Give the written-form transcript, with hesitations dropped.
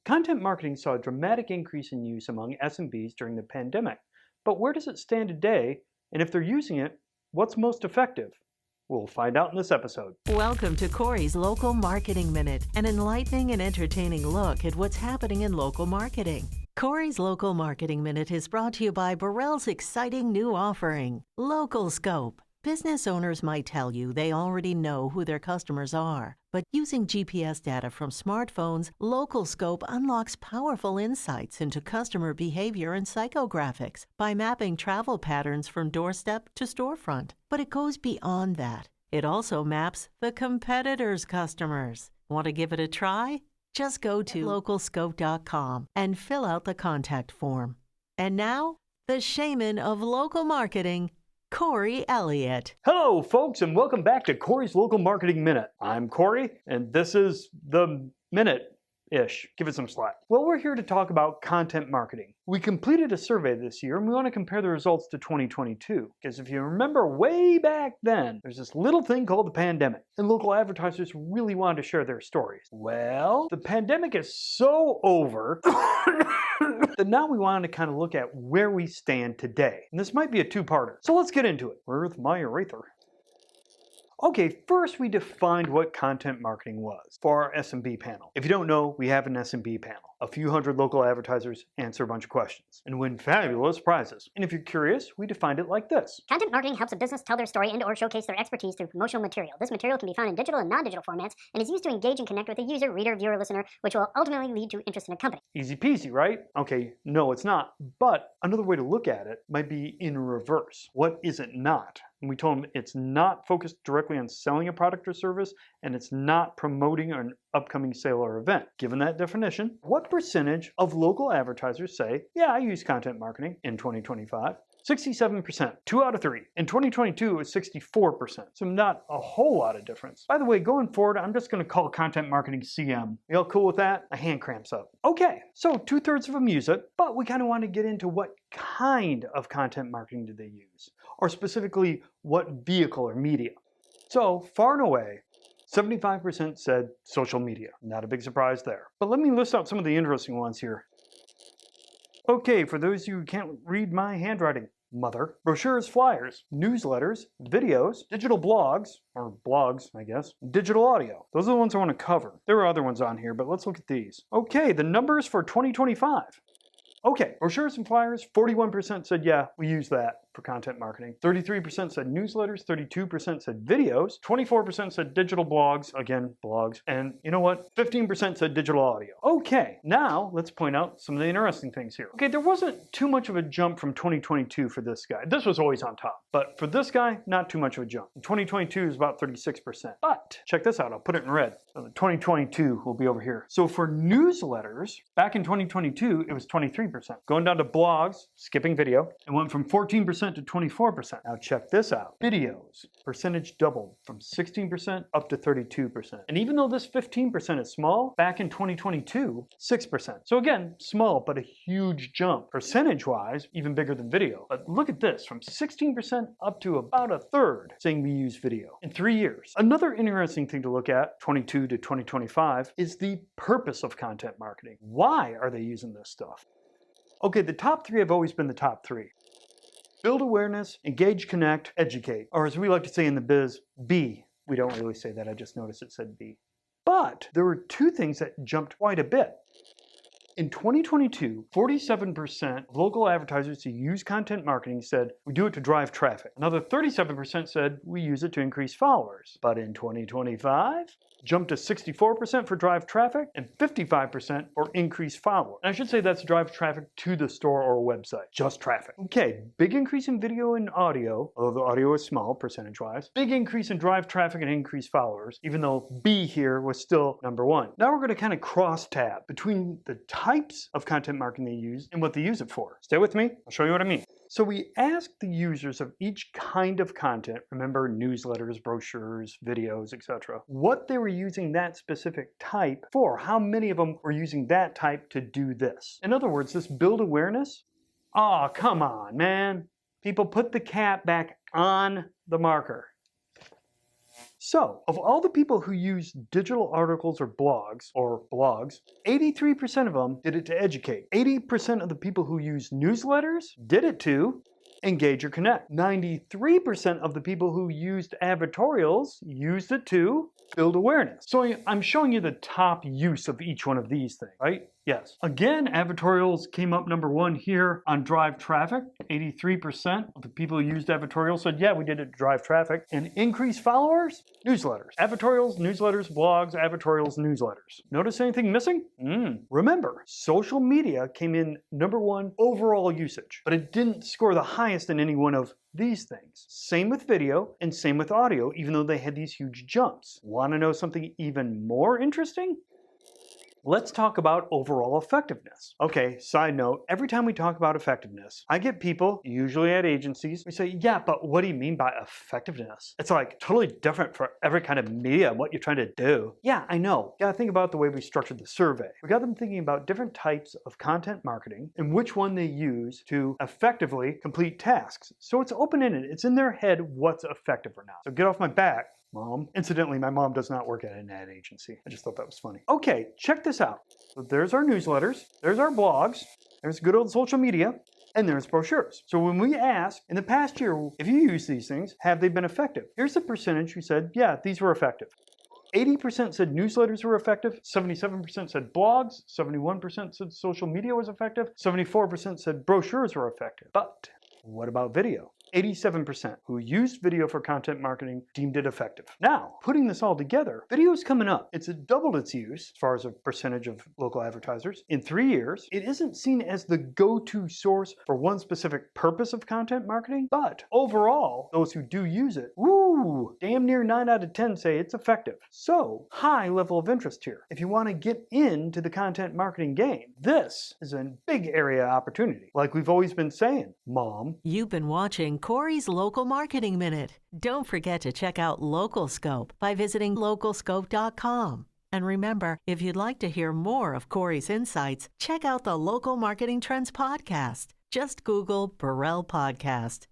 Content marketing saw a dramatic increase in use among SMBs during the pandemic. But where does it stand today? And if they're using it, what's most effective? We'll find out in this episode. Welcome to Corey's Local Marketing Minute, an enlightening and entertaining look at what's happening in local marketing. Corey's Local Marketing Minute is brought to you by Burrell's exciting new offering, Local Scope. Business owners might tell you they already know who their customers are, but using GPS data from smartphones, Local Scope unlocks powerful insights into customer behavior and psychographics by mapping travel patterns from doorstep to storefront. But it goes beyond that. It also maps the competitors' customers. Want to give it a try? Just go to localscope.com and fill out the contact form. And now, the shaman of local marketing, Corey Elliott. Hello, folks, and welcome back to Corey's Local Marketing Minute. I'm Corey, and this is the minute-ish. Give it some slack. Well, we're here to talk about content marketing. We completed a survey this year, and we want to compare the results to 2022. Because if you remember way back then, there's this little thing called the pandemic, and local advertisers really wanted to share their stories. Well, the pandemic is so over that now we want to kind of look at where we stand today. And this might be a two-parter. So let's get into it. Where's my eraser? Okay, first we defined what content marketing was for our SMB panel. If you don't know, we have an SMB panel. A few hundred local advertisers answer a bunch of questions and win fabulous prizes. And if you're curious, we defined it like this. Content marketing helps a business tell their story and/or showcase their expertise through promotional material. This material can be found in digital and non-digital formats and is used to engage and connect with a user, reader, viewer, listener, which will ultimately lead to interest in a company. Easy peasy, right? Okay, no, it's not. But another way to look at it might be in reverse. What is it not? And we told them it's not focused directly on selling a product or service, and it's not promoting an upcoming sale or event. Given that definition, what percentage of local advertisers say, yeah, I use content marketing in 2025? 67%, 2 out of 3. In 2022, it was 64%, so not a whole lot of difference. By the way, going forward, I'm just going to call content marketing CM. You all cool with that? My hand cramps up. Okay, so 2/3 of them use it, but we kind of want to get into what kind of content marketing do they use, or specifically, what vehicle or media. So far and away, 75% said social media. Not a big surprise there. But let me list out some of the interesting ones here. Okay, for those of you who can't read my handwriting, mother. Brochures, flyers, newsletters, videos, digital blogs, or blogs, I guess, digital audio. Those are the ones I want to cover. There are other ones on here, but let's look at these. Okay, the numbers for 2025. Okay, brochures and flyers, 41% said, yeah, we use that for content marketing. 33% said newsletters, 32% said videos, 24% said digital blogs, again, blogs, and you know what? 15% said digital audio. Okay, now let's point out some of the interesting things here. Okay, there wasn't too much of a jump from 2022 for this guy. This was always on top, but for this guy, not too much of a jump. 2022 is about 36%, but check this out, I'll put it in red. So the 2022 will be over here. So for newsletters, back in 2022, it was 23%. Going down to blogs, skipping video, it went from 14% to 24%. Now check this out. Videos, percentage doubled from 16% up to 32%. And even though this 15% is small, back in 2022, 6%. So again, small, but a huge jump. Percentage-wise, even bigger than video. But look at this, from 16% up to about a third saying we use video in 3 years. Another interesting thing to look at, 22 to 2025, is the purpose of content marketing. Why are they using this stuff? Okay, the top 3 have always been the top 3. Build awareness, engage, connect, educate. Or as we like to say in the biz, B. We don't really say that, I just noticed it said B. But there were 2 things that jumped quite a bit. In 2022, 47% of local advertisers who use content marketing said we do it to drive traffic. Another 37% said we use it to increase followers. But in 2025, jumped to 64% for drive traffic and 55% for increased followers. And I should say that's drive traffic to the store or website, just traffic. Okay, big increase in video and audio, although the audio is small percentage-wise. Big increase in drive traffic and increased followers, even though B here was still number 1. Now we're going to kind of cross-tab between the types of content marketing they use and what they use it for. Stay with me, I'll show you what I mean. So we asked the users of each kind of content, remember newsletters, brochures, videos, etc., what they were using that specific type for, how many of them were using that type to do this. In other words, this build awareness, oh, come on, man. People, put the cap back on the marker. So, of all the people who use digital articles or blogs, 83% of them did it to educate. 80% of the people who use newsletters did it to engage or connect. 93% of the people who used advertorials used it to build awareness. So I'm showing you the top use of each one of these things, right? Yes. Again, advertorials came up number one here on drive traffic. 83% of the people who used advertorials said, yeah, we did it to drive traffic. And increase followers? Newsletters. Advertorials, newsletters, blogs, advertorials, newsletters. Notice anything missing? Remember, social media came in number one overall usage, but it didn't score the highest in any one of these things. Same with video and same with audio, even though they had these huge jumps. Want to know something even more interesting? Let's talk about overall effectiveness. Okay, side note, every time we talk about effectiveness, I get people, usually at agencies, we say, yeah, but what do you mean by effectiveness? It's like totally different for every kind of media and what you're trying to do. Yeah, I know. You gotta think about the way we structured the survey. We got them thinking about different types of content marketing and which one they use to effectively complete tasks. So it's open-ended. It's in their head what's effective or not. So get off my back, Mom. Incidentally, my mom does not work at an ad agency. I just thought that was funny. Okay, check this out. So there's our newsletters, there's our blogs, there's good old social media, and there's brochures. So when we ask, in the past year, if you use these things, have they been effective? Here's the percentage who said, yeah, these were effective. 80% said newsletters were effective, 77% said blogs, 71% said social media was effective, 74% said brochures were effective. But what about video? 87% who used video for content marketing deemed it effective. Now, putting this all together, video is coming up. It's doubled its use as far as a percentage of local advertisers. In 3 years, it isn't seen as the go-to source for one specific purpose of content marketing, but overall, those who do use it, damn near 9 out of 10 say it's effective. So, high level of interest here. If you want to get into the content marketing game, this is a big area of opportunity. Like we've always been saying, Mom. You've been watching Corey's Local Marketing Minute. Don't forget to check out Local Scope by visiting localscope.com. And remember, if you'd like to hear more of Corey's insights, check out the Local Marketing Trends podcast. Just Google Burrell Podcast.